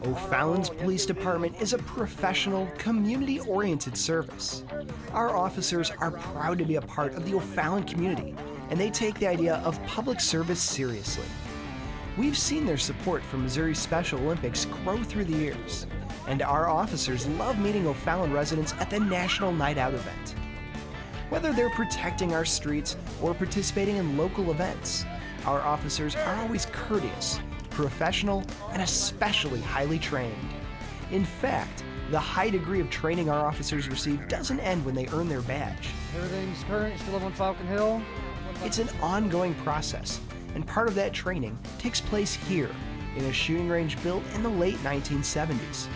O'Fallon's police department is a professional, community-oriented service. Our officers are proud to be a part of the O'Fallon community, and they take the idea of public service seriously. We've seen their support for Missouri Special Olympics grow through the years, and our officers love meeting O'Fallon residents at the National Night Out event. Whether they're protecting our streets or participating in local events, our officers are always courteous, professional, and especially highly trained. In fact, the high degree of training our officers receive doesn't end when they earn their badge. Everything's current, still up on Falcon Hill. It's an ongoing process, and part of that training takes place here in a shooting range built in the late 1970s.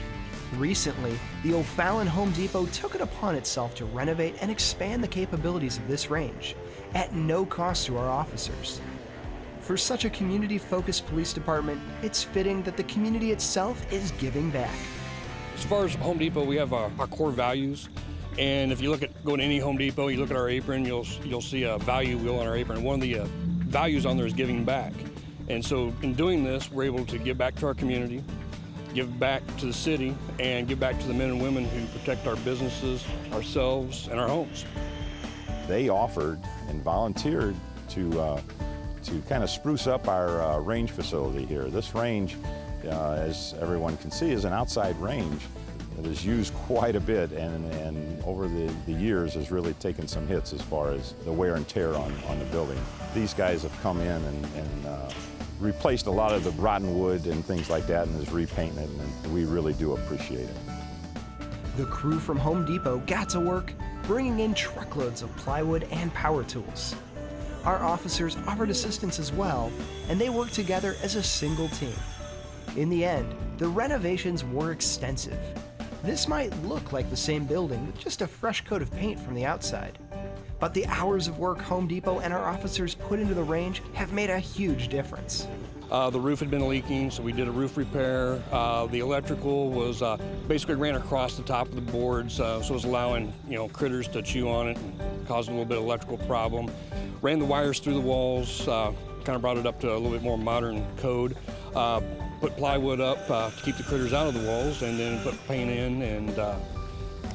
Recently, the O'Fallon Home Depot took it upon itself to renovate and expand the capabilities of this range at no cost to our officers. For such a community-focused police department, it's fitting that the community itself is giving back. As far as Home Depot, we have our core values. And if you look at going to any Home Depot, you look at our apron, you'll see a value wheel on our apron. One of the values on there is giving back. And so in doing this, we're able to give back to our community, give back to the city, and give back to the men and women who protect our businesses, ourselves, and our homes. They offered and volunteered to kind of spruce up our range facility here. This range, as everyone can see, is an outside range that is used quite a bit, and over the years has really taken some hits as far as the wear and tear on the building. These guys have come in and replaced a lot of the rotten wood and things like that, and is repainting it, and we really do appreciate it. The crew from Home Depot got to work bringing in truckloads of plywood and power tools. Our officers offered assistance as well, and they worked together as a single team. In the end, the renovations were extensive. This might look like the same building with just a fresh coat of paint from the outside. But the hours of work Home Depot and our officers put into the range have made a huge difference. The roof had been leaking, so we did a roof repair. The electrical was basically ran across the top of the boards, so it was allowing critters to chew on it and caused a little bit of electrical problem. Ran the wires through the walls, kind of brought it up to a little bit more modern code. Put plywood up to keep the critters out of the walls, and then put paint in and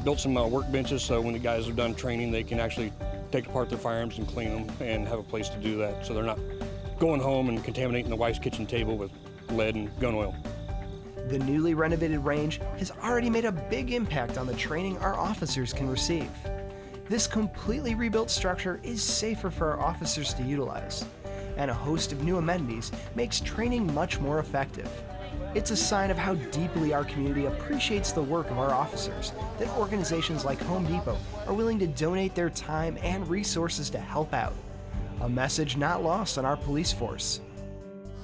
built some workbenches so when the guys are done training, they can actually take apart their firearms and clean them and have a place to do that, so they're not going home and contaminating the wife's kitchen table with lead and gun oil. The newly renovated range has already made a big impact on the training our officers can receive. This completely rebuilt structure is safer for our officers to utilize, and a host of new amenities makes training much more effective. It's a sign of how deeply our community appreciates the work of our officers that organizations like Home Depot are willing to donate their time and resources to help out. A message not lost on our police force.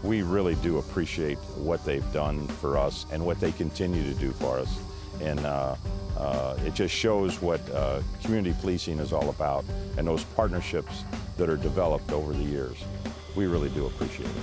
We really do appreciate what they've done for us and what they continue to do for us. And it just shows what community policing is all about and those partnerships that are developed over the years. We really do appreciate it.